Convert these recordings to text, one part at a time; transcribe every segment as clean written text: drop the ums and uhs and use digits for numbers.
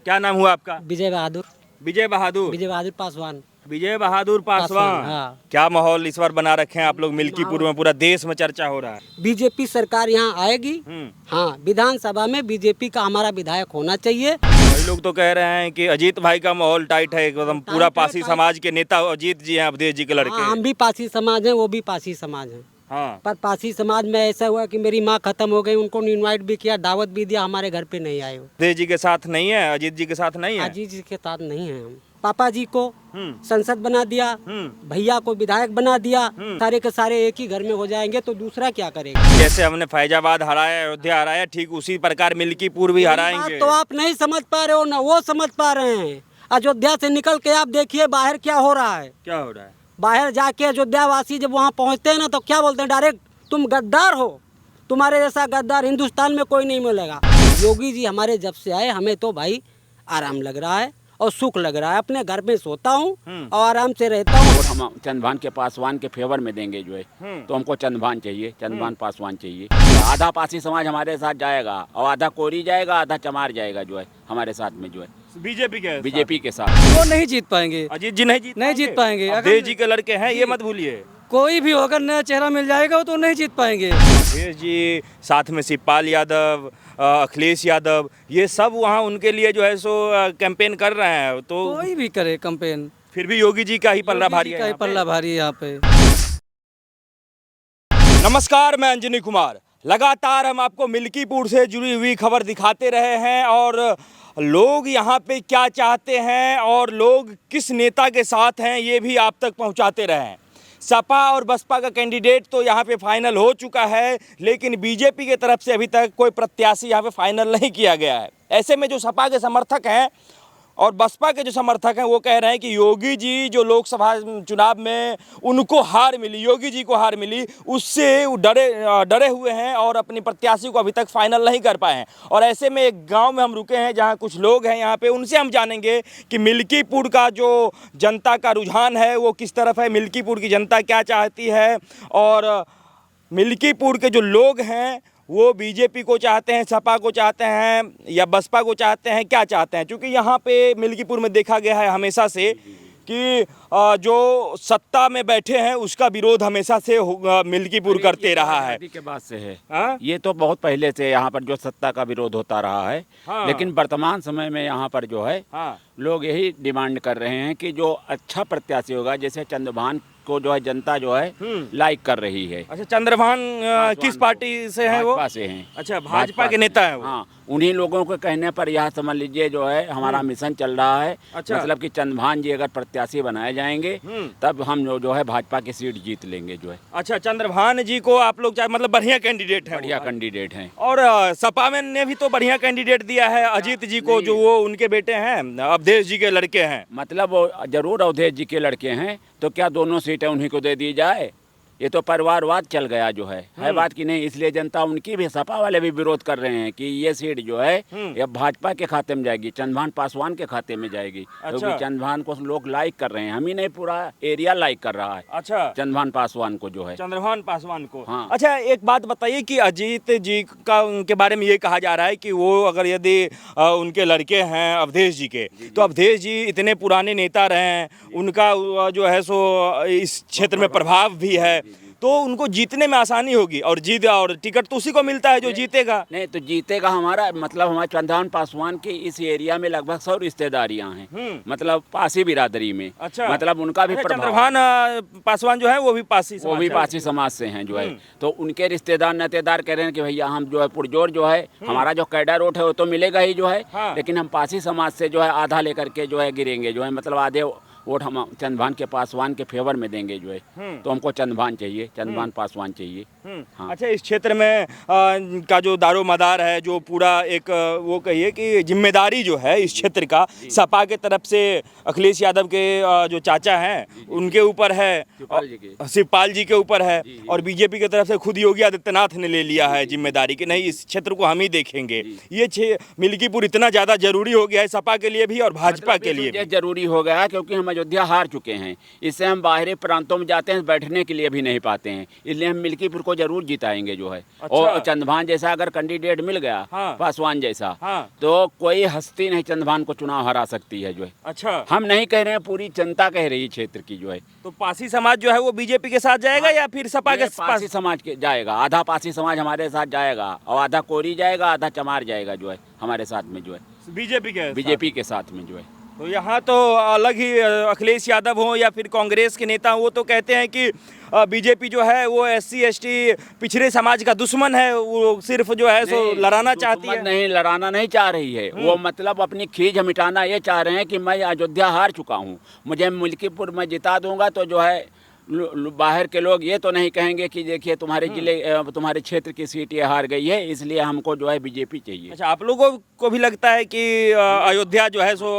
क्या नाम हुआ आपका? विजय बहादुर विजय बहादुर। विजय बहादुर पासवान। विजय बहादुर पासवान। हाँ। क्या माहौल इस बार बना रखे हैं आप लोग मिल्कीपुर में? पूरा देश में चर्चा हो रहा है। बीजेपी सरकार यहाँ आएगी। हाँ, विधानसभा में बीजेपी का हमारा विधायक होना चाहिए। कई लोग तो कह रहे हैं कि अजीत भाई का माहौल टाइट है एकदम, पूरा पासी समाज के नेता अजीत जी हैं, अवधेश जी के लड़के। हाँ, हम भी पासी समाज हैं, वो भी पासी समाज हैं। हाँ। पर पासी समाज में ऐसा हुआ कि मेरी माँ खत्म हो गई, उनको इनवाइट भी किया, दावत भी दिया, हमारे घर पे नहीं आए। अवधेश जी के साथ नहीं है, अजीत जी के साथ नहीं है। अजीत जी के साथ नहीं है हम। पापा जी को संसद बना दिया, भैया को विधायक बना दिया, सारे के सारे एक ही घर में हो जाएंगे तो दूसरा क्या करेगा? जैसे हमने फैजाबाद हराया, अयोध्या हराया, ठीक उसी प्रकार मिल्कीपुर भी हराएंगे। तो आप नहीं समझ पा रहे हो ना, वो समझ पा रहे हैं। अयोध्या से निकल के आप देखिए बाहर क्या हो रहा है। क्या हो रहा है? बाहर जाके अयोध्या वासी जब वहाँ पहुँचते हैं ना तो क्या बोलते हैं डायरेक्ट, तुम गद्दार हो, तुम्हारे जैसा गद्दार हिंदुस्तान में कोई नहीं मिलेगा। योगी जी हमारे जब से आए हमें तो भाई आराम लग रहा है और सुख लग रहा है। अपने घर में सोता हूँ और आराम से रहता हूँ। हम चंद्रभान के पासवान के फेवर में देंगे जो है, तो हमको चंद्रभान चाहिए, चंद्रभान पासवान चाहिए। आधा पासी समाज हमारे साथ जाएगा और आधा कोरी जाएगा, आधा चमार जाएगा जो है हमारे साथ में जो है बीजेपी के साथ। वो नहीं जीत पाएंगे। अजीत जी नहीं जीत पाएंगे। अवधेश जी के लड़के हैं, ये मत भूलिए। कोई भी होकर नया चेहरा मिल जाएगा तो नहीं जीत पाएंगे। अवधेश जी साथ में शिवपाल यादव, अखिलेश यादव, ये सब वहाँ उनके लिए जो है सो कैंपेन कर रहे हैं। तो कोई भी करे कैंपेन, फिर भी योगी जी का ही पल्ला भारी है। पल्ला भारी है यहाँ पे। नमस्कार, मैं अंजनी कुमार। लगातार हम आपको मिल्कीपुर से जुड़ी हुई खबर दिखाते रहे हैं और लोग यहाँ पे क्या चाहते हैं और लोग किस नेता के साथ हैं ये भी आप तक पहुँचाते रहे हैं। सपा और बसपा का कैंडिडेट तो यहाँ पे फाइनल हो चुका है, लेकिन बीजेपी के तरफ से अभी तक कोई प्रत्याशी यहाँ पे फाइनल नहीं किया गया है। ऐसे में जो सपा के समर्थक हैं और बसपा के जो समर्थक हैं वो कह रहे हैं कि योगी जी जो लोकसभा चुनाव में उनको हार मिली, योगी जी को हार मिली, उससे वो डरे हुए हैं और अपनी प्रत्याशी को अभी तक फाइनल नहीं कर पाए हैं। और ऐसे में एक गांव में हम रुके हैं जहां कुछ लोग हैं यहाँ पे, उनसे हम जानेंगे कि मिल्कीपुर का जो जनता का रुझान है वो किस तरफ है, मिल्कीपुर की जनता क्या चाहती है और मिल्कीपुर के जो लोग हैं वो बीजेपी को चाहते हैं, सपा को चाहते हैं या बसपा को चाहते हैं, क्या चाहते हैं। क्योंकि यहाँ पे मिल्कीपुर में देखा गया है हमेशा से कि जो सत्ता में बैठे हैं उसका विरोध हमेशा से मिल्कीपुर करते रहा है। के बाद से है। हाँ? ये तो बहुत पहले से यहाँ पर जो सत्ता का विरोध होता रहा है। हाँ। लेकिन वर्तमान समय में यहाँ पर जो है हाँ। लोग यही डिमांड कर रहे हैं कि जो अच्छा प्रत्याशी होगा, जैसे चंद्रभान को जो है जनता जो है लाइक कर रही है। अच्छा, चंद्रभान किस पार्टी से हैं वो? भाजपा से हैं। अच्छा, भाजपा के नेता हैं वो। हाँ, उन्हीं लोगों के कहने पर यह समझ लीजिए जो है हमारा मिशन चल रहा है। अच्छा। मतलब कि चंद्रभान जी अगर प्रत्याशी बनाए जाएंगे तब हम जो है भाजपा की सीट जीत लेंगे जो है। अच्छा, चंद्रभान जी को आप लोग मतलब बढ़िया कैंडिडेट हैं? बढ़िया कैंडिडेट हैं। और सपा में ने भी तो बढ़िया कैंडिडेट दिया है अजीत जी को, जो वो उनके बेटे हैं, अवधेश जी के लड़के हैं। मतलब वो जरूर अवधेश जी के लड़के हैं, तो क्या दोनों सीटें उन्हीं को दे दी जाए? ये तो परिवारवाद चल गया जो है बात की नहीं। इसलिए जनता उनकी भी, सपा वाले भी विरोध कर रहे हैं कि ये सीट जो है ये भाजपा के खाते में जाएगी, चंद्रभान पासवान के खाते में जाएगी। अच्छा। क्योंकि चंद्रभान को लोग लाइक कर रहे हैं, हम ही नहीं पूरा एरिया लाइक कर रहा है। अच्छा, चंद्रभान पासवान को जो है, चंद्रभान पासवान को। हाँ। अच्छा, एक बात बताइए कि अजीत जी का उनके बारे में ये कहा जा रहा है कि वो अगर यदि उनके लड़के हैं अवधेश जी के, तो अवधेश जी इतने पुराने नेता रहे हैं, उनका जो है सो इस क्षेत्र में प्रभाव भी है, तो उनको जीतने में आसानी होगी और टिकट तो उसी को मिलता है जो जीतेगा। नहीं तो जीतेगा हमारा, मतलब हमारे चंद्रभान पासवान की इस एरिया में लगभग 100 रिश्तेदारियां हैं, मतलब पासी बिरादरी में। अच्छा। मतलब उनका भी चंद्रभान पासवान जो है वो भी पासी समाज से हैं जो है। तो उनके रिश्तेदार नातेदार कह रहे हैं कि भैया हम जो है पुरजोर जो है हमारा जो कैडर वोट है वो तो मिलेगा ही जो है। हाँ। लेकिन हम पासी समाज से जो है आधा लेकर के जो है गिरेंगे जो है, मतलब आधे वोट हम चंद्रभान के पासवान के फेवर में देंगे जो है। तो हमको चंद्रभान चाहिए, चंद्रभान पासवान चाहिए। हाँ। अच्छा, इस क्षेत्र में का जो दारोमदार है, जो पूरा एक वो कहिए कि जिम्मेदारी जो है इस क्षेत्र का सपा के तरफ से अखिलेश यादव के जो चाचा हैं उनके ऊपर है, शिवपाल जी के ऊपर है, और बीजेपी की तरफ से खुद योगी आदित्यनाथ ने ले लिया है जिम्मेदारी कि नहीं इस क्षेत्र को हम ही देखेंगे। ये मिल्कीपुर इतना ज़्यादा जरूरी हो गया है सपा के लिए भी और भाजपा के लिए भी। जरूरी हो गया क्योंकि हम अयोध्या हार चुके हैं, इससे हम बाहरी प्रांतों में जाते हैं, बैठने के लिए भी नहीं पाते हैं, इसलिए हम मिल्कीपुर को जरूर जिताएंगे जो है। और चंदभान जैसा अगर कैंडिडेट मिल गया, पासवान जैसा, तो कोई हस्ती नहीं चंदभान को चुनाव हरा सकती है जो है। अच्छा, हम नहीं कह रहे हैं, पूरी जनता कह रही है क्षेत्र की जो है। तो पासी समाज जो है वो बीजेपी के साथ जाएगा या फिर सपा के पासी समाज के जाएगा, आधा पासी समाज हमारे साथ जाएगा और आधा कोरी जाएगा, आधा चमार जाएगा जो है हमारे साथ में जो है, बीजेपी के साथ में जो है। तो यहाँ तो अलग ही अखिलेश यादव हो या फिर कांग्रेस के नेता हो, वो तो कहते हैं कि बीजेपी जो है वो SC ST पिछड़े समाज का दुश्मन है, वो सिर्फ जो है सो लड़ाना चाहती है। नहीं, लड़ाना नहीं चाह रही है वो, मतलब अपनी खींच मिटाना ये चाह रहे हैं कि मैं अयोध्या हार चुका हूँ, मुझे मिल्कीपुर में जिता दूंगा तो जो है बाहर के लोग ये तो नहीं कहेंगे कि देखिए तुम्हारे जिले तुम्हारे क्षेत्र की सीट ये हार गई है, इसलिए हमको जो है बीजेपी चाहिए। अच्छा, आप लोगों को भी लगता है कि अयोध्या जो है सो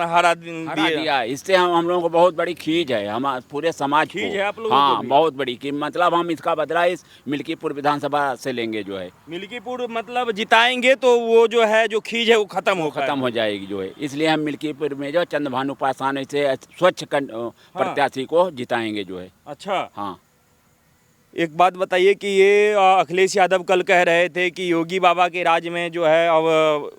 हरा दिया, इससे हम लोगों को बहुत बड़ी खींच है, हम पूरे समाज खींच को, है आप लोगों हाँ को भी? बहुत बड़ी कि मतलब हम इसका बदला इस मिल्कीपुर विधानसभा से लेंगे जो है। मिल्कीपुर मतलब जिताएंगे तो वो जो है जो खींच है वो खत्म हो जाएगी जो है, इसलिए हम मिल्कीपुर में जो चंद्रभानु पासवान से स्वच्छ प्रत्याशी को जिताएंगे जो है। अच्छा, हाँ, एक बात बताइए कि ये अखिलेश यादव कल कह रहे थे कि योगी बाबा के राज में जो है अब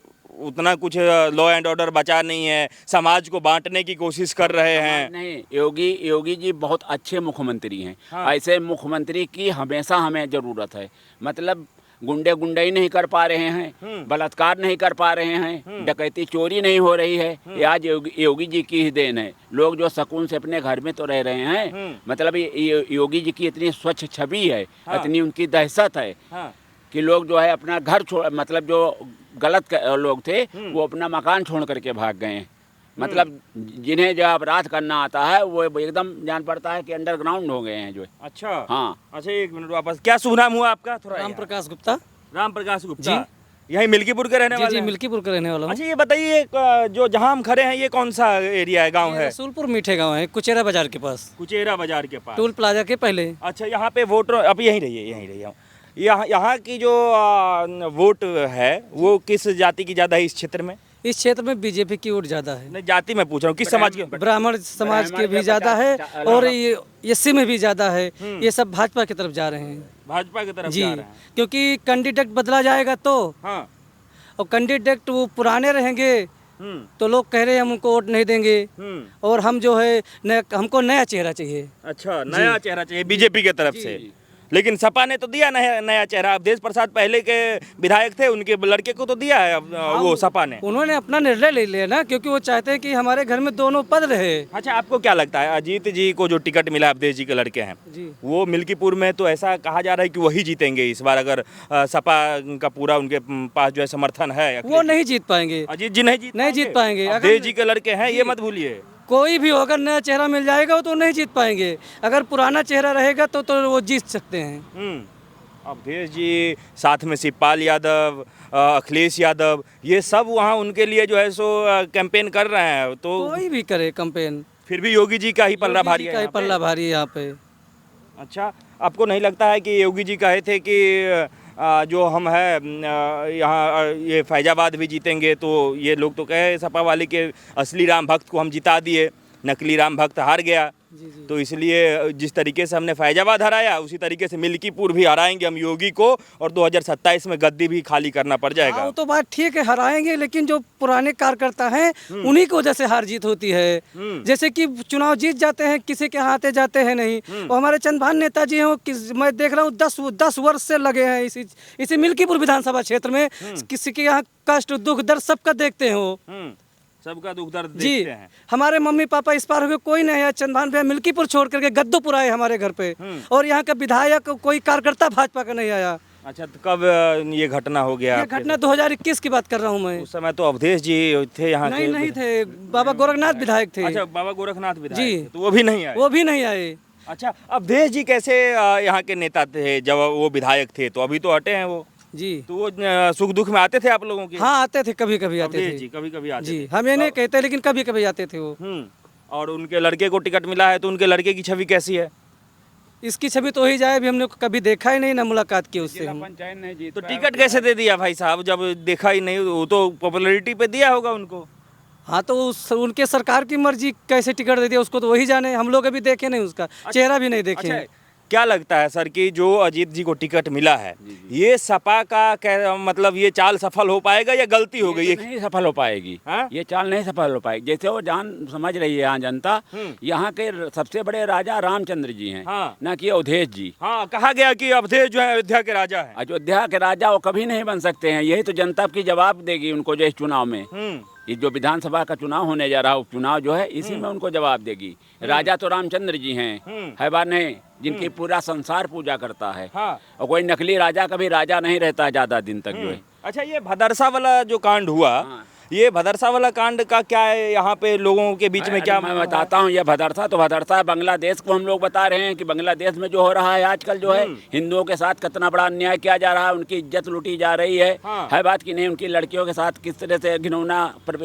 उतना कुछ लॉ एंड ऑर्डर बचा नहीं है, समाज को बांटने की कोशिश कर रहे हैं। नहीं, योगी जी बहुत अच्छे मुख्यमंत्री हैं। हाँ। ऐसे मुख्यमंत्री की हमेशा हमें ज़रूरत है। मतलब गुंडाई नहीं कर पा रहे हैं, बलात्कार नहीं कर पा रहे हैं, डकैती चोरी नहीं हो रही है, ये आज योगी जी की ही देन है। लोग जो सुकून से अपने घर में तो रह रहे हैं, मतलब योगी जी की इतनी स्वच्छ छवि है, इतनी उनकी दहशत है कि लोग जो है अपना घर छोड़, मतलब जो गलत लोग थे वो अपना मकान छोड़ करके भाग गए हैं। मतलब जिन्हें जो अपराध करना आता है वो एकदम जान पड़ता है कि अंडरग्राउंड हो गए हैं जो है। अच्छा, हाँ। अच्छा, एक मिनट वापस, क्या शुभ नाम हुआ आपका? थोड़ा राम प्रकाश गुप्ता। राम प्रकाश गुप्ता यही मिल्कीपुर के रहने वाले जी, हैं? मिल्कीपुर के रहने वाला हूँ। अच्छा, ये बताइए जो जहाँ हम खड़े हैं ये कौन सा एरिया है, गांव है? रसूलपुर मीठे गांव है, कुचेरा बाजार के पास, कुचेरा बाजार के पास, टोल प्लाजा के पहले। अच्छा, यहाँ पे वोटर अब यहीं रहिए। यहाँ की जो वोट है वो किस जाति की ज्यादा है इस क्षेत्र में? इस क्षेत्र में बीजेपी की वोट ज्यादा है। नहीं, जाति में पूछ रहा हूँ, किस समाज की? ब्राह्मण समाज के भी ज्यादा है और ये SC में भी ज्यादा है। ये सब भाजपा की तरफ जा रहे हैं। भाजपा की तरफ जी, जा रहे हैं। क्योंकि कैंडिडेट बदला जाएगा तो, हाँ। और कैंडिडेट वो पुराने रहेंगे तो लोग कह रहे हैं हम उनको वोट नहीं देंगे, और हम जो है हमको नया चेहरा चाहिए। अच्छा, नया चेहरा चाहिए बीजेपी के तरफ से। लेकिन सपा ने तो दिया नया चेहरा। अवधेश प्रसाद पहले के विधायक थे, उनके लड़के को तो दिया है वो सपा ने। उन्होंने अपना निर्णय ले लिया ना, क्योंकि वो चाहते हैं कि हमारे घर में दोनों पद रहे। अच्छा, आपको क्या लगता है अजीत जी को जो टिकट मिला, अवधेश जी के लड़के हैं जी, वो मिल्कीपुर में तो ऐसा कहा जा रहा है कि वही जीतेंगे इस बार, अगर सपा का पूरा उनके पास जो है समर्थन है? वो नहीं जीत पाएंगे। अजीत जी नहीं जीत पाएंगे। अवधेश जी के लड़के हैं, ये मत भूलिए। कोई भी होगा, नया चेहरा मिल जाएगा तो नहीं जीत पाएंगे। अगर पुराना चेहरा रहेगा तो वो जीत सकते हैं। अवधेश जी, साथ में शिवपाल यादव, अखिलेश यादव, ये सब वहाँ उनके लिए जो है सो कैंपेन कर रहे हैं। तो कोई भी करे कैंपेन, फिर भी योगी जी का ही पल्ला भारी है। पल्ला भारी है यहाँ पे। अच्छा, आपको नहीं लगता है कि योगी जी कहे थे कि जो हम है यहाँ ये फैजाबाद भी जीतेंगे, तो ये लोग तो कहे सपा वाले के असली राम भक्त को हम जिता दिए, नकली राम भक्त हार गया। तो इसलिए जिस तरीके से हमने फैजाबाद हराया उसी तरीके से मिल्कीपुर भी हराएंगे हम योगी को, और 2027 में गद्दी भी खाली करना पड़ जाएगा। वो तो बात ठीक है, हराएंगे, लेकिन जो पुराने कार्यकर्ता हैं उन्हीं की वजह से हार जीत होती है। जैसे कि चुनाव जीत जाते हैं, किसी के हाथे जाते हैं नहीं। और हमारे चंद्रभान नेताजी हैं, मैं देख रहा हूँ 10 वर्ष से लगे हैं इसी मिल्कीपुर विधानसभा क्षेत्र में। किसी के यहाँ कष्ट दुख दर्द सबका देखते हैं वो, सबका दुख दर्द जी। देखते हैं। हमारे मम्मी पापा इस पार हो गए, कोई नहीं है। चंद्रभान भैया मिल्कीपुर छोड़ करके गद्दोपुर आए हमारे घर पे, और यहाँ का विधायक कोई कार्यकर्ता भाजपा का नहीं आया। अच्छा, तो कब ये घटना हो गया? ये घटना 2021 की बात कर रहा हूँ मैं। उस समय तो अवधेश जी थे यहाँ के? नहीं थे, बाबा गोरखनाथ विधायक थे। अच्छा, बाबा गोरखनाथ विधायक जी, थे, तो वो भी नहीं आए? वो भी नहीं आए। अच्छा, अवधेश जी कैसे यहाँ के नेता थे जब वो विधायक थे? तो अभी तो हटे हैं वो जी। तो वो सुख दुख में आते थे आप लोगों के? हाँ, आते थे, कभी कभी आते अवधेश थे जी कभी कभी आते जी। थे। हम ये नहीं कहते, लेकिन कभी कभी आते थे वो। और उनके लड़के को टिकट मिला है, तो उनके लड़के की छवि कैसी है? इसकी छवि तो ही जाए, अभी हमने कभी देखा ही नहीं, ना मुलाकात की उससे हम। तो टिकट कैसे दे दिया भाई साहब, जब देखा ही नहीं? वो तो पॉपुलैरिटी पे दिया होगा उनको। हाँ तो उनके सरकार की मर्जी कैसे टिकट दे दिया उसको तो वही जाने, हम लोग अभी देखे नहीं, उसका चेहरा भी नहीं देखे हैं। क्या लगता है सर कि जो अजीत जी को टिकट मिला है, ये सपा का मतलब ये चाल सफल हो पाएगा या गलती हो गई? ये नहीं सफल हो पाएगी। हाँ? ये चाल नहीं सफल हो पाएगी। जैसे वो जान समझ रही है यहाँ जनता, यहाँ के सबसे बड़े राजा रामचंद्र जी हैं, हाँ। ना कि अवधेश जी। हाँ, कहा गया कि अवधेश जो है अयोध्या के राजा है। अयोध्या के राजा वो कभी नहीं बन सकते हैं। यही तो जनता की जवाब देगी उनको जो इस चुनाव में, ये जो विधानसभा का चुनाव होने जा रहा है उपचुनाव जो है, इसी में उनको जवाब देगी। राजा तो रामचंद्र जी हैं, है बात नहीं, जिनकी पूरा संसार पूजा करता है। हाँ। और कोई नकली राजा कभी राजा नहीं रहता ज्यादा दिन तक जो है। अच्छा, ये भदरसा वाला जो कांड हुआ, हाँ। ये भदरसा वाला कांड का क्या है यहाँ पे लोगों के बीच में? क्या मैं बताता हूँ, ये भदरसा तो भदरसा बांग्लादेश को हम लोग बता रहे हैं कि बांग्लादेश में जो हो रहा है आजकल जो है, हिंदुओं के साथ कितना बड़ा अन्याय किया जा रहा है, उनकी इज्जत लूटी जा रही है। हाँ। है बात कि नहीं, उनकी लड़कियों के साथ किस तरह से घिनौना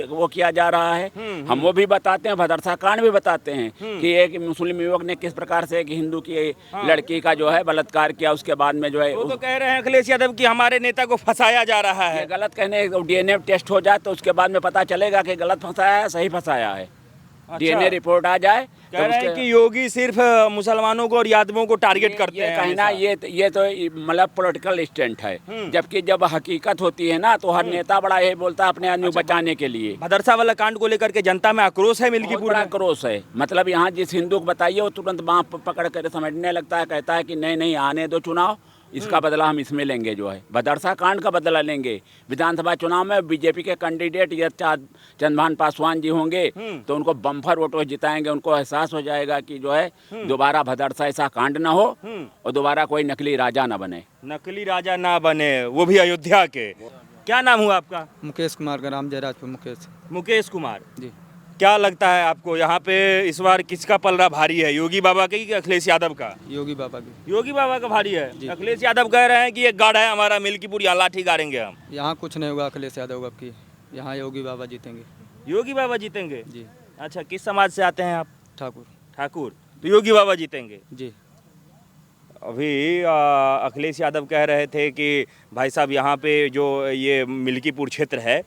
वो किया जा रहा है, हम वो भी बताते हैं। भदरसा कांड भी बताते हैं कि एक मुस्लिम युवक ने किस प्रकार से एक हिंदू की लड़की का जो है बलात्कार किया, उसके बाद में जो है वो तो कह रहे हैं अखिलेश यादव कि हमारे नेता को फंसाया जा रहा है। ये गलत कहने, डीएनए टेस्ट हो जाए तो उसके बाद में पता चलेगा कि गलत फंसाया है सही फंसाया है। डीएनए रिपोर्ट आ जाए तो कह रहे हैं कि योगी सिर्फ मुसलमानों को और यादवों को टारगेट करते हैं। कहना ये तो मतलब पॉलिटिकल स्टंट है, जबकि जब हकीकत होती है ना तो हर नेता बड़ा ये बोलता है अपने आदमी को बचाने के लिए। भदरसा वाला कांड को लेकर के जनता में आक्रोश है, मिल्कीपुर में आक्रोश है। मतलब यहाँ जिस हिंदू को बताइए वो तुरंत बाँह पकड़ कर समझने लगता है, कहता है कि नहीं नहीं आने दो चुनाव, इसका बदला हम इसमें लेंगे, जो है भदरसा कांड का बदला लेंगे। विधानसभा चुनाव में बीजेपी के कैंडिडेट चंद्रभान पासवान जी होंगे तो उनको बम्पर वोटों जिताएंगे। उनको एहसास हो जाएगा कि जो है दोबारा भदरसा ऐसा कांड ना हो और दोबारा कोई नकली राजा ना बने। नकली राजा ना बने, वो भी अयोध्या के। क्या नाम हुआ आपका? मुकेश कुमार का नाम, जयराजपुर मुकेश। मुकेश कुमार जी। क्या लगता है आपको यहाँ पे इस बार किसका पलड़ा भारी है, योगी बाबा का कि अखिलेश यादव का? योगी बाबा की। योगी बाबा का भारी है। अखिलेश यादव कह रहे हैं कि ये गढ़ है हमारा मिल्कीपुर, यहाँ लाठी गाड़ेंगे हम। यहाँ कुछ नहीं होगा अखिलेश यादव अब की, यहाँ योगी बाबा जीतेंगे। योगी बाबा जीतेंगे? जी। अच्छा, किस समाज से आते हैं आप? ठाकुर। ठाकुर, तो योगी बाबा जीतेंगे। जी। अभी अखिलेश यादव कह रहे थे कि भाई साहब यहाँ पे जो ये मिल्कीपुर क्षेत्र है,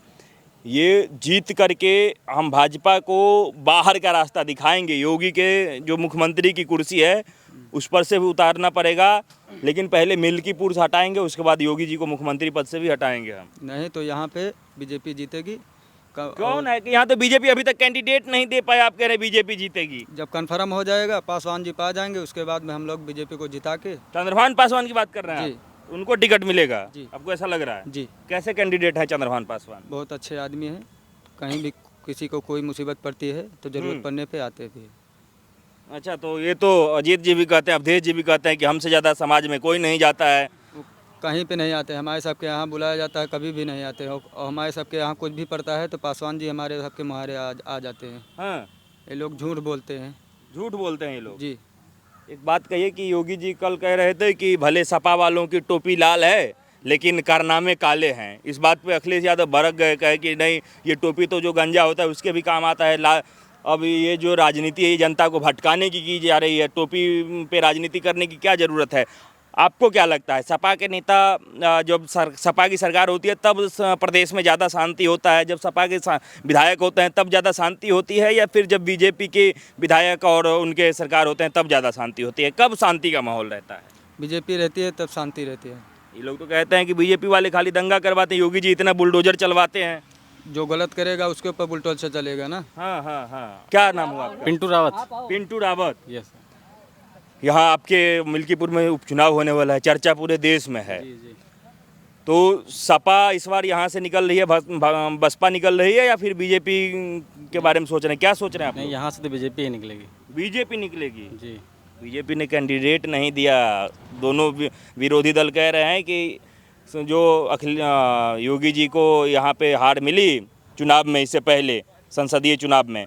ये जीत करके हम भाजपा को बाहर का रास्ता दिखाएंगे। योगी के जो मुख्यमंत्री की कुर्सी है उस पर से भी उतारना पड़ेगा, लेकिन पहले मिल्कीपुर से हटाएंगे, उसके बाद योगी जी को मुख्यमंत्री पद से भी हटाएंगे हम। नहीं तो यहाँ पे बीजेपी जीतेगी। कौन है कि यहाँ तो बीजेपी अभी तक कैंडिडेट नहीं दे पाए, आप कह रहे बीजेपी जीतेगी? जब कन्फर्म हो जाएगा, पासवान जी पा जाएंगे, उसके बाद में हम लोग बीजेपी को जिता के। चंद्रभान पासवान की बात कर रहे हैं जी। आप? उनको टिकट मिलेगा जी। आपको ऐसा लग रहा है? जी। कैसे कैंडिडेट है चंद्रभान पासवान? बहुत अच्छे आदमी हैं, कहीं भी किसी को कोई मुसीबत पड़ती है तो जरूरत पड़ने पे आते भी। अच्छा, तो ये तो अजीत जी भी कहते हैं, अवधेश जी भी कहते हैं कि हमसे ज़्यादा समाज में कोई नहीं जाता है। वो कहीं पे नहीं आते, हमारे सबके यहाँ बुलाया जाता है, कभी भी नहीं आते। और हमारे सबके यहाँ कुछ भी पड़ता है तो पासवान जी हमारे सबके मुहारे आ जाते हैं। हाँ, ये लोग झूठ बोलते हैं। झूठ बोलते हैं ये लोग। जी। एक बात कहिए कि योगी जी कल कह रहे थे कि भले सपा वालों की टोपी लाल है लेकिन कारनामे काले हैं। इस बात पे अखिलेश यादव भड़क गए, कहे कि नहीं, ये टोपी तो जो गंजा होता है उसके भी काम आता है। अब ये जो राजनीति है ये जनता को भटकाने की जा रही है, टोपी पे राजनीति करने की क्या ज़रूरत है? आपको क्या लगता है, सपा के नेता जब सपा की सरकार होती है तब प्रदेश में ज़्यादा शांति होता है, जब सपा के विधायक होते हैं तब ज़्यादा शांति होती है, या फिर जब बीजेपी के विधायक और उनके सरकार होते हैं तब ज़्यादा शांति होती है? कब शांति का माहौल रहता है? बीजेपी रहती है तब शांति रहती है। ये लोग तो कहते हैं कि बीजेपी वाले खाली दंगा करवाते हैं, योगी जी इतना बुलडोजर चलवाते हैं। जो गलत करेगा उसके ऊपर बुलडोजर से चलेगा ना। हाँ हाँ हाँ। क्या नाम हुआ आपका? पिंटू रावत। पिंटू रावत। यस। यहाँ आपके मिल्कीपुर में उपचुनाव होने वाला है, चर्चा पूरे देश में है। जी। तो सपा इस बार यहाँ से निकल रही है, बसपा निकल रही है, या फिर बीजेपी के बारे में सोच रहे हैं? क्या सोच रहे हैं आप? नहीं, यहाँ से तो बीजेपी ही निकलेगी। बीजेपी निकलेगी? जी। बीजेपी ने कैंडिडेट नहीं दिया। दोनों विरोधी दल कह रहे हैं कि जो योगी जी को यहाँ पे हार मिली चुनाव में, इससे पहले संसदीय चुनाव में,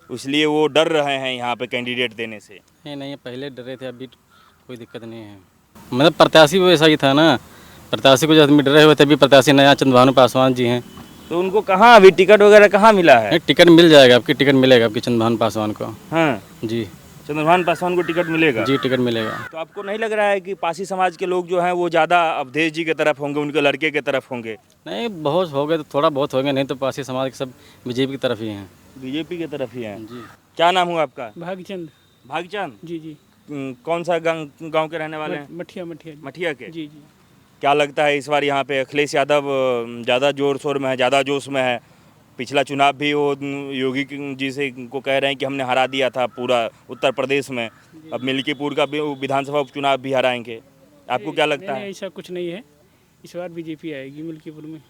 इसलिए वो डर रहे हैं यहाँ पे कैंडिडेट देने से। नहीं, पहले डरे थे, अभी कोई दिक्कत नहीं है। मतलब प्रत्याशी भी वैसा ही था ना, प्रत्याशी को जब आदमी डरे हुए तभी प्रत्याशी नया चंद्रभानु पासवान जी हैं। तो उनको कहाँ अभी टिकट वगैरह कहाँ मिला है? टिकट मिल जाएगा, आपकी टिकट मिलेगा आपकी चंद्रभानु पासवान को। हाँ जी। चंद्रभान पासवान को टिकट मिलेगा? जी टिकट मिलेगा। तो आपको नहीं लग रहा है कि पासी समाज के लोग जो हैं वो ज़्यादा अवधेश जी की तरफ होंगे, उनके लड़के की तरफ होंगे? नहीं बहुत हो गए तो थोड़ा बहुत हो गए, नहीं तो पासी समाज के सब बीजेपी की तरफ ही हैं। बीजेपी की तरफ ही हैं। जी। क्या नाम हुआ आपका? भागचंद। भागचंद? जी जी। कौन सा गांव के रहने वाले हैं? मठिया मठिया। मठिया के? जी जी। क्या लगता है इस बार यहाँ पे अखिलेश यादव ज़्यादा जोर शोर में है, ज़्यादा जोश में है? पिछला चुनाव भी वो योगी जी से को कह रहे हैं कि हमने हरा दिया था पूरा उत्तर प्रदेश में, अब मिल्कीपुर का भी विधानसभा उपचुनाव भी हराएंगे। आपको क्या लगता है? ऐसा कुछ नहीं है, इस बार बीजेपी आएगी मिल्कीपुर में।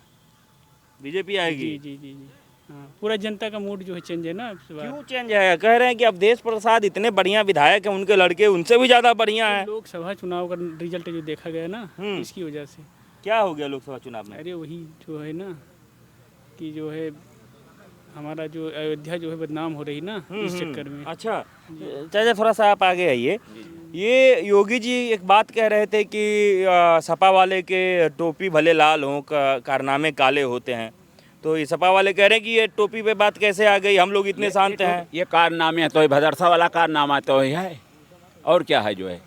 बीजेपी आएगी? जी जी जी जी। हाँ, पूरा जनता का मूड जो है चेंज है ना इस बार। क्यों चेंज है? कह रहे हैं कि अवधेश प्रसाद इतने बढ़िया विधायक हैं, उनके लड़के उनसे भी ज़्यादा बढ़िया हैं। लोकसभा चुनाव का रिजल्ट जो देखा गया ना, इसकी वजह से। क्या हो गया लोकसभा चुनाव में? अरे वही जो है ना कि जो है हमारा जो अयोध्या जो है बदनाम हो रही ना, इस चक्कर में। अच्छा, चाचा थोड़ा सा आप आगे आइए। ये योगी जी एक बात कह रहे थे कि सपा वाले के टोपी भले लाल हों, कारनामे काले होते हैं। तो ये सपा वाले कह रहे हैं कि ये टोपी पे बात कैसे आ गई, हम लोग इतने शांत हैं। ये कारनामे तो भदरसा वाला कारनामा तो ही है, और क्या है जो है।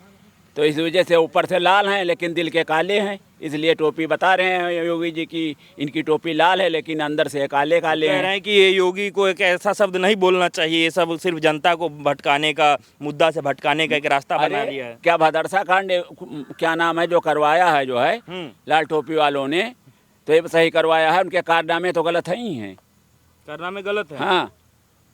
तो इस वजह से ऊपर से लाल हैं लेकिन दिल के काले हैं, इसलिए टोपी बता रहे हैं योगी जी की इनकी टोपी लाल है लेकिन अंदर से काले काले कह हैं। रहे हैं कि ये योगी को एक ऐसा शब्द नहीं बोलना चाहिए, ये सब सिर्फ जनता को भटकाने का, मुद्दा से भटकाने का एक रास्ता बना दिया है। क्या भदरसा कांड क्या नाम है जो करवाया है जो है लाल टोपी वालों ने, तो ये सही करवाया है। उनके कारनामे तो गलत ही हैं, कारनामे गलत है। हाँ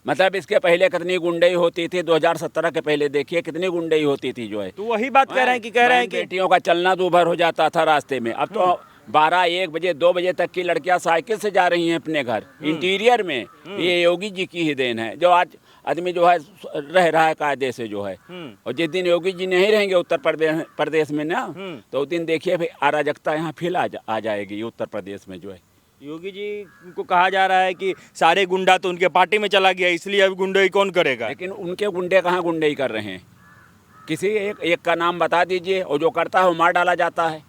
मतलब इसके पहले कितनी गुंडई होती थी, 2017 के पहले देखिए कितनी गुंडई होती थी जो है। तो वही बात कह रहे हैं कि बेटियों का चलना दूभर हो जाता था रास्ते में। अब तो 12-1 बजे 2 बजे तक की लड़कियां साइकिल से जा रही हैं अपने घर इंटीरियर में। ये योगी जी की ही देन है जो आज आदमी जो है रह रहा है कायदे से जो है। और जिस दिन योगी जी नहीं रहेंगे उत्तर प्रदेश में ना, तो उस दिन देखिए फिर अराजकता यहाँ फिर आ जाएगी उत्तर प्रदेश में जो है। योगी जी को कहा जा रहा है कि सारे गुंडा तो उनके पार्टी में चला गया, इसलिए अब गुंडई कौन करेगा? लेकिन उनके गुंडे कहाँ गुंडई कर रहे हैं? किसी एक का नाम बता दीजिए, और जो करता है वो मार डाला जाता है।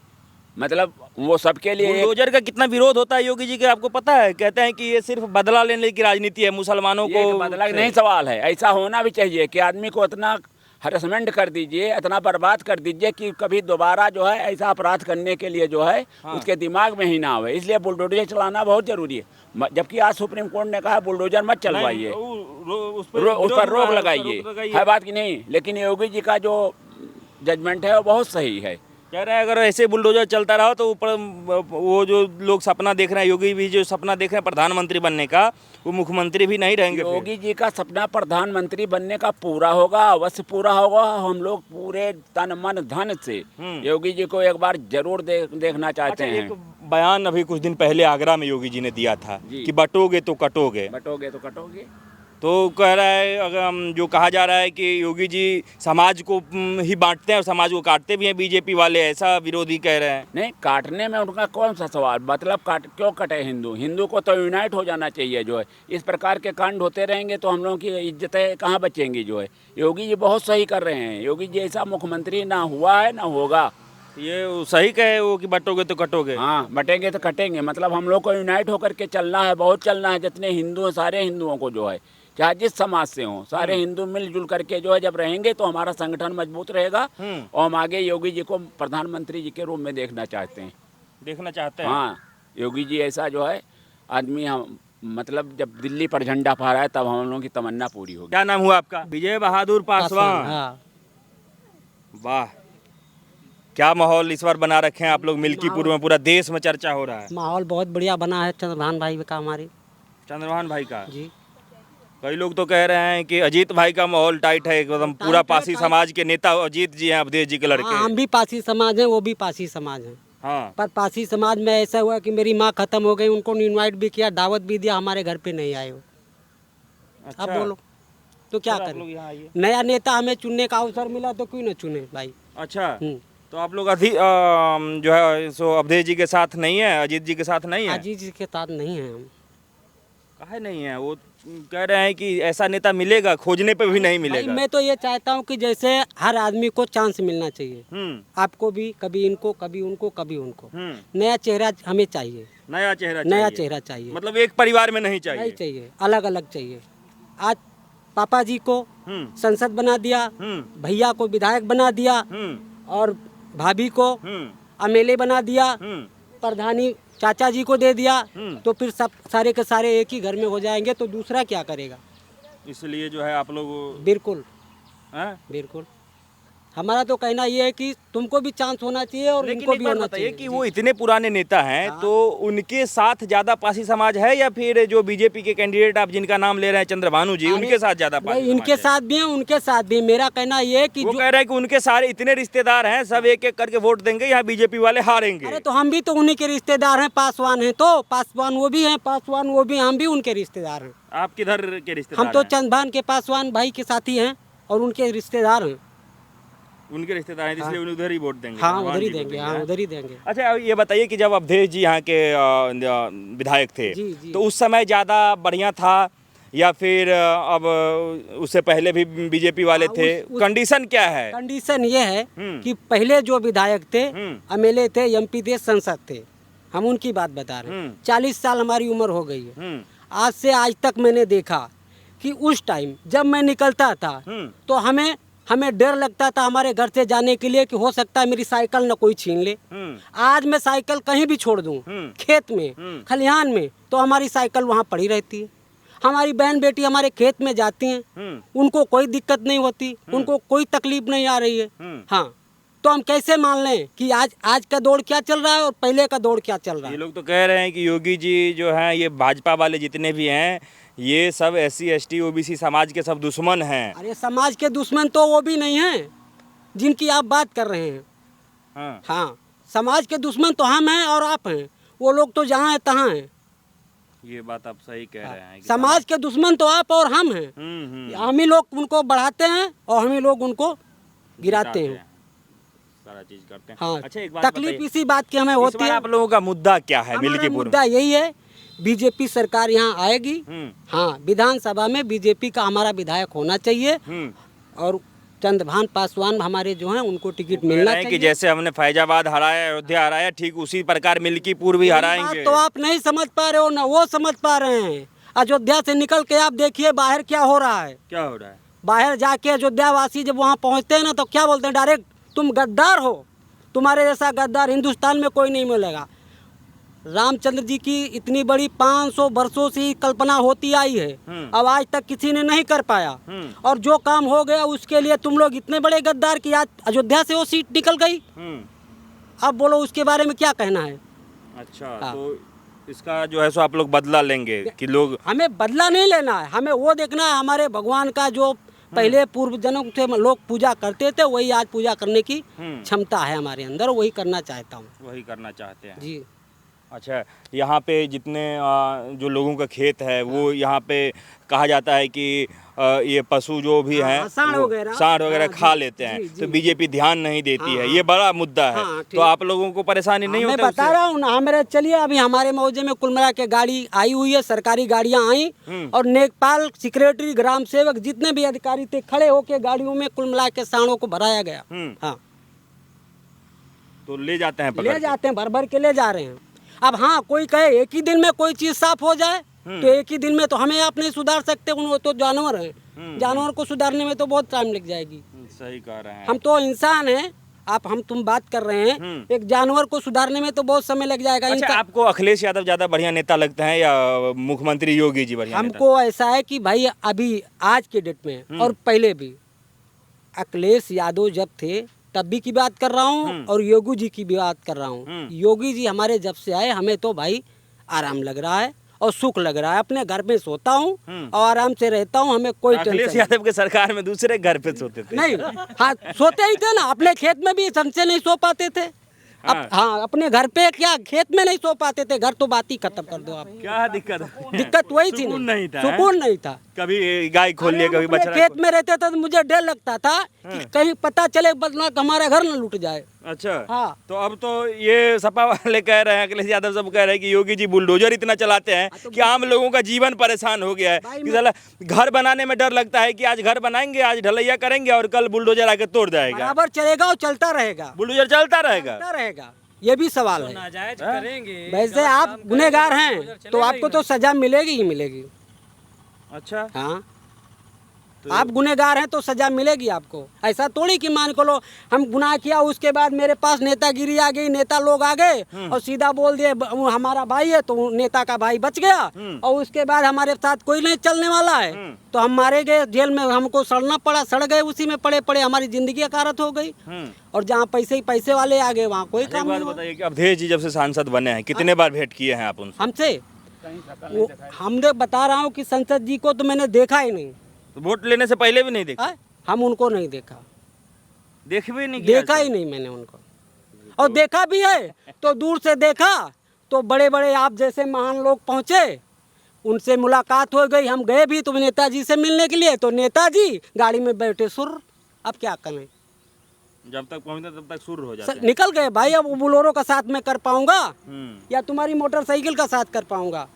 मतलब वो सबके लिए बुलडोजर का कितना विरोध होता है योगी जी के, आपको पता है? कहते हैं कि ये सिर्फ बदला लेने की राजनीति है, मुसलमानों को बदला नहीं सवाल है। ऐसा होना भी चाहिए कि आदमी को इतना हरेसमेंट कर दीजिए, इतना बर्बाद कर दीजिए कि कभी दोबारा जो है ऐसा अपराध करने के लिए जो है उसके दिमाग में ही ना आवे। इसलिए बुलडोजर चलाना बहुत जरूरी है। जबकि आज सुप्रीम कोर्ट ने कहा बुलडोजर मत चलवाइए, उस पर रोक लगाइए, है बात की नहीं। लेकिन योगी जी का जो जजमेंट है वो बहुत सही है। कह रहे हैं अगर ऐसे बुलडोजर चलता रहा तो ऊपर वो जो लोग सपना देख रहे हैं, योगी भी जो सपना देख रहे हैं प्रधानमंत्री बनने का, वो मुख्यमंत्री भी नहीं रहेंगे। योगी जी का सपना प्रधानमंत्री बनने का पूरा होगा, अवश्य पूरा होगा। हम लोग पूरे तन मन धन से योगी जी को एक बार जरूर देखना चाहते हैं। एक बयान अभी कुछ दिन पहले आगरा में योगी जी ने दिया था कि बटोगे तो कटोगे। बटोगे तो कटोगे। तो कह रहा है अगर जो कहा जा रहा है कि योगी जी समाज को ही बांटते हैं और समाज को काटते भी हैं बीजेपी वाले, ऐसा विरोधी कह रहे हैं। नहीं, काटने में उनका कौन सा सवाल, मतलब क्यों कटे हिंदू को तो यूनाइट हो जाना चाहिए जो है। इस प्रकार के कांड होते रहेंगे तो हम लोगों की इज्जतें कहाँ बचेंगी जो है। योगी जी बहुत सही कर रहे हैं। योगी जी ऐसा मुख्यमंत्री ना हुआ है ना होगा। ये सही कहे वो कि बटोगे तो कटोगे। हाँ, बटेंगे तो कटेंगे। मतलब हम लोग को यूनाइट होकर के चलना है, बहुत चलना है। जितने हिंदू हैं सारे हिंदुओं को जो है, चाहे जिस समाज से हों, सारे हिंदू मिलजुल करके जो है जब रहेंगे तो हमारा संगठन मजबूत रहेगा। और हम आगे योगी जी को प्रधानमंत्री जी के रूप में देखना चाहते हैं। देखना चाहते हैं? हाँ, योगी जी ऐसा जो है आदमी, हम मतलब जब दिल्ली पर झंडा फहराए है तब हम लोगों की तमन्ना पूरी होगी। क्या नाम हुआ आपका? विजय बहादुर पासवान। हाँ। वाह, क्या माहौल इस बार बना रखे हैं आप लोग मिल्कीपुर में, पूरा देश में चर्चा हो रहा है। माहौल बहुत बढ़िया बना है चंद्रभान भाई का, हमारे चंद्रभान भाई का। जी। कई लोग तो कह रहे हैं कि अजीत भाई का माहौल टाइट है एकदम, पूरा पासी समाज के नेता अजीत जी हैं, अवधेश जी के लड़के। हाँ, हम भी पासी समाज हैं, वो भी पासी समाज हैं। हाँ। पर पासी समाज में ऐसा हुआ कि मेरी माँ खत्म हो गई, उनको इनवाइट भी किया, दावत भी दिया, हमारे घर पे नहीं आए वो। अच्छा। अब बोलो तो क्या आप लोग करें? यहाँ आइए। नया नेता हमें चुनने का अवसर मिला तो क्यों न चुने भाई। अच्छा, हम्म। तो आप लोग जो है सो अवधेश जी के साथ नहीं है, अजीत जी के साथ नहीं है? अजीत जी के साथ नहीं है हम। काहे नहीं है? वो कह रहे हैं कि ऐसा नेता मिलेगा, खोजने पे भी नहीं भाई मिलेगा। मैं तो ये चाहता हूँ कि जैसे हर आदमी को चांस मिलना चाहिए, आपको भी, कभी इनको, कभी उनको, कभी उनको। नया चेहरा हमें चाहिए, नया चेहरा नया चाहिए। चेहरा चाहिए। मतलब एक परिवार में नहीं चाहिए। नहीं चाहिए, अलग अलग चाहिए। आज पापा जी को संसद बना दिया, भैया को विधायक बना दिया, और भाभी को एमएलए बना दिया, प्रधानी चाचा जी को दे दिया, तो फिर सब सारे के सारे एक ही घर में हो जाएंगे, तो दूसरा क्या करेगा? इसलिए जो है आप लोग बिल्कुल हैं? बिल्कुल, हमारा तो कहना ये है कि तुमको भी चांस होना चाहिए और लेकिन इनको एक भी बात होना बताइए चाहिए। कि वो इतने पुराने नेता हैं, तो उनके साथ ज्यादा पासी समाज है या फिर जो बीजेपी के कैंडिडेट आप जिनका नाम ले रहे हैं चंद्रभानु जी, उनके साथ ज्यादा पासी नहीं, इनके समाज है? साथ भी हैं, उनके साथ भी। मेरा कहना ये है कि वो जो कह रहे हैं कि उनके सारे इतने रिश्तेदार हैं, सब एक एक करके वोट देंगे, यहाँ बीजेपी वाले हारेंगे। अरे तो हम भी तो उन्हीं के रिश्तेदार हैं, पासवान हैं, तो पासवान वो भी हैं, पासवान वो भी, हम भी उनके रिश्तेदार हैं। आप किधर के रिश्तेदार हम तो हैं? चंदभान के पासवान भाई के साथी हैं और उनके रिश्तेदार हैं। उनके रिश्तेदार हैं, इसलिए उधर ही वोट देंगे। हाँ चंद्रभानु उधर ही जी को देंगे, हाँ हैं? उधर ही देंगे। अच्छा, अब ये बताइए कि जब अवधेश जी यहाँ के विधायक थे, जी, जी। तो उस समय ज़्यादा बढ़िया था या फिर अब उससे पहले भी बीजेपी वाले थे? कंडीशन क्या है? कंडीशन ये है कि पहले जो विधायक थे, एमएलए थे, एमपी थे, संसद थे, हम उनकी बात बता रहे हैं। 40 साल हमारी उम्र हो गई है। आज से आज तक मैंने देखा कि उस टाइम जब मैं निकलता था तो हमें डर लगता था हमारे घर से जाने के लिए कि हो सकता है मेरी साइकिल न कोई छीन ले। आज मैं साइकिल कहीं भी छोड़ दूं, खेत में, खलिहान में, तो हमारी साइकिल वहाँ पड़ी रहती है। हमारी बहन बेटी हमारे खेत में जाती हैं, उनको कोई दिक्कत नहीं होती, उनको कोई तकलीफ नहीं आ रही है। हाँ, तो हम कैसे मान लें कि आज का दौर क्या चल रहा है और पहले का दौर क्या चल रहा ये है? लोग तो कह रहे हैं कि योगी जी जो हैं, ये भाजपा वाले जितने भी हैं, ये सब SC ST OBC समाज के सब दुश्मन हैं। अरे समाज के दुश्मन तो वो भी नहीं हैं जिनकी आप बात कर रहे हैं। हाँ। हाँ, समाज के दुश्मन तो हम हैं और आप हैं, वो लोग तो जहाँ हैं तहाँ हैं। ये बात आप सही कह रहे हैं कि समाज के दुश्मन तो आप और हम हैं। हम ही लोग उनको बढ़ाते हैं और हम ही लोग उनको गिराते हैं। सारा चीज करते हैं। हाँ, अच्छा, एक बात तकलीफ बताइए, इसी बात की हमें इस होती बार है। आप लोगों का मुद्दा क्या है हमारा मिल्कीपुर मुद्दा यही है, बीजेपी सरकार यहाँ आएगी। हाँ, विधानसभा में बीजेपी का हमारा विधायक होना चाहिए और चंद्रभान पासवान हमारे जो हैं उनको टिकट मिलना कि चाहिए। जैसे हमने फैजाबाद हराया, अयोध्या हराया, ठीक उसी प्रकार मिल्कीपुर भी ये हराएंगे। बात तो आप नहीं समझ पा रहे हो, ना वो समझ पा रहे हैं। अयोध्या से निकल के आप देखिए बाहर क्या हो रहा है। क्या हो रहा है? बाहर जाके अयोध्या वासी जब वहाँ पहुँचते हैं ना, तो क्या बोलते हैं डायरेक्ट, तुम गद्दार हो, तुम्हारे जैसा गद्दार हिंदुस्तान में कोई नहीं मिलेगा। रामचंद्र जी की इतनी बड़ी 500 वर्षों से कल्पना होती आई है, अब आज तक किसी ने नहीं कर पाया, और जो काम हो गया उसके लिए तुम लोग इतने बड़े गद्दार कि आज अयोध्या से वो सीट निकल गई। अब बोलो उसके बारे में क्या कहना है? अच्छा, हाँ। तो इसका जो है सो आप लोग बदला लेंगे कि लोग? हमें बदला नहीं लेना है, हमें वो देखना है हमारे भगवान का जो पहले पूर्व जन्म से लोग पूजा करते थे, वही आज पूजा करने की क्षमता है हमारे अंदर, वही करना चाहता हूँ। वही करना चाहते हैं। जी। अच्छा, यहाँ पे जितने जो लोगों का खेत है, वो यहाँ पे कहा जाता है कि ये पशु जो भी हैं, सांड वो वगैरह, सांड वगैरह हाँ, खा जी, लेते हैं, जी, तो जी। बीजेपी ध्यान नहीं देती है। हाँ, ये बड़ा मुद्दा है। हाँ, ठीक। तो आप लोगों को परेशानी नहीं मैं होता बता उससे? रहा हूँ ना, हमारे चलिए अभी हमारे मौजे में कुल मिला के गाड़ी आई हुई है, सरकारी गाड़ियाँ आई, और नेकपाल सेक्रेटरी ग्राम सेवक जितने भी अधिकारी थे खड़े होके गाड़ियों में कुल मिला के सांडों को भराया गया। हाँ, तो ले जाते हैं पकड़ ले के? जाते हैं, भर भर के ले जा रहे हैं। अब हाँ, कोई कहे एक ही दिन में कोई चीज़ साफ हो जाए, तो एक ही दिन में तो हमें आप नहीं सुधार सकते, वो तो जानवर हैं, जानवर को सुधारने में तो बहुत टाइम लग जाएगी। सही कह रहे हैं। हम तो इंसान हैं, तुम बात कर रहे हैं, एक जानवर को सुधारने में तो बहुत समय लग जाएगा। अच्छा, आपको अखिलेश यादव ज्यादा बढ़िया नेता लगते हैं या मुख्यमंत्री योगी जी बढ़िया नेता? हमको ऐसा है कि भाई अभी आज के डेट में और पहले भी अखिलेश यादव जब थे तब भी की बात कर रहा हूँ और योगी जी की भी बात कर रहा हूँ। योगी जी हमारे जब से आए हमें तो भाई आराम लग रहा है और सुख लग रहा है। अपने घर में सोता हूँ और आराम से रहता हूँ, हमें कोई अखिलेश टेंशन यादव के सरकार में दूसरे घर पे सोते थे। नहीं। हाँ, सोते ही थे ना, अपने खेत में भी हमसे नहीं सो पाते थे। हाँ, अपने घर पे क्या खेत में नहीं सो पाते थे, घर तो बात ही खत्म कर दो आप। क्या दिक्कत है? दिक्कत वही थी सुकून ना, नहीं था, सुकून नहीं था। कभी गाय खोल लिया, कभी अपने बछड़ा खेत में रहते थे तो मुझे डर लगता था कि कहीं पता चले बदला हमारा घर न लूट जाए। अच्छा। हाँ। तो अब तो ये सपा वाले कह रहे हैं, अखिलेश यादव सब कह रहे हैं कि योगी जी बुलडोजर इतना चलाते हैं कि आम लोगों का जीवन परेशान हो गया है कि साला घर बनाने में डर लगता है कि आज घर बनाएंगे, आज ढलैया करेंगे और कल बुलडोजर आके तोड़ जाएगा। बराबर चलेगा और चलता रहेगा, बुलडोजर चलता रहेगा। चलता रहेगा, ये भी सवाल है। नाजायज करेंगे। वैसे आप गुनहगार हैं तो आपको तो सजा मिलेगी ही मिलेगी। अच्छा, हाँ, आप गुनहगार हैं तो सजा मिलेगी आपको। ऐसा थोड़ी कि मान को लो हम गुनाह किया उसके बाद मेरे पास नेतागिरी आ गई, नेता लोग आ गए और सीधा बोल दिए वो हमारा भाई है तो नेता का भाई बच गया और उसके बाद हमारे साथ कोई नहीं चलने वाला है तो हम मारे गए, जेल में हमको सड़ना पड़ा, सड़ गए, उसी में पड़े पड़े हमारी जिंदगी अकारत हो गई। और जहाँ पैसे वाले आ गए वहाँ कोई एक काम बात नहीं हुआ। बताइए कि अवधेश जी जब से सांसद बने हैं कितने बार भेंट किए हैं आप उनसे? हमसे हमने बता रहा हूँ कि संसद जी को तो मैंने देखा ही नहीं। तो वोट लेने से पहले भी नहीं देखा? हाँ? हम उनको नहीं देखा, देख भी नहीं किया देखा आज ही नहीं मैंने उनको। और देखा भी है तो दूर से देखा तो बड़े बड़े आप जैसे महान लोग पहुँचे, उनसे मुलाकात हो गई, हम गए भी तो नेताजी से मिलने के लिए तो नेताजी गाड़ी में बैठे सुर। अब क्या करें, तक? जब तक पहुंचते तब तक शुरू हो जाते हैं। निकल गए भाई। अब बोलोरो का साथ में कर पाऊंगा हम्म। या तुम्हारी मोटरसाइकिल का साथ कर पाऊंगा?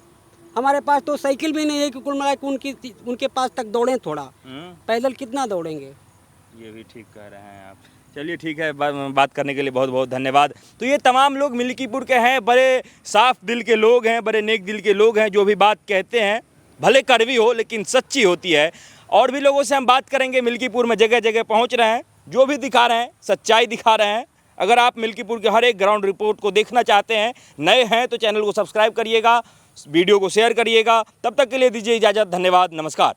हमारे पास तो साइकिल भी नहीं है कि कुल मिला के उनके पास तक दौड़ें थोड़ा, पैदल कितना दौड़ेंगे? ये भी ठीक कह रहे हैं आप। चलिए ठीक है, बात करने के लिए बहुत बहुत धन्यवाद। तो ये तमाम लोग मिल्कीपुर के हैं, बड़े साफ दिल के लोग हैं, बड़े नेक दिल के लोग हैं, जो भी बात कहते हैं भले कड़वी हो लेकिन सच्ची होती है। और भी लोगों से हम बात करेंगे, मिल्कीपुर में जगह जगह पहुंच रहे हैं, जो भी दिखा रहे हैं सच्चाई दिखा रहे हैं। अगर आप मिल्कीपुर के हर एक ग्राउंड रिपोर्ट को देखना चाहते हैं, नए हैं तो चैनल को सब्सक्राइब करिएगा, वीडियो को शेयर करिएगा। तब तक के लिए दीजिए इजाज़त, धन्यवाद, नमस्कार।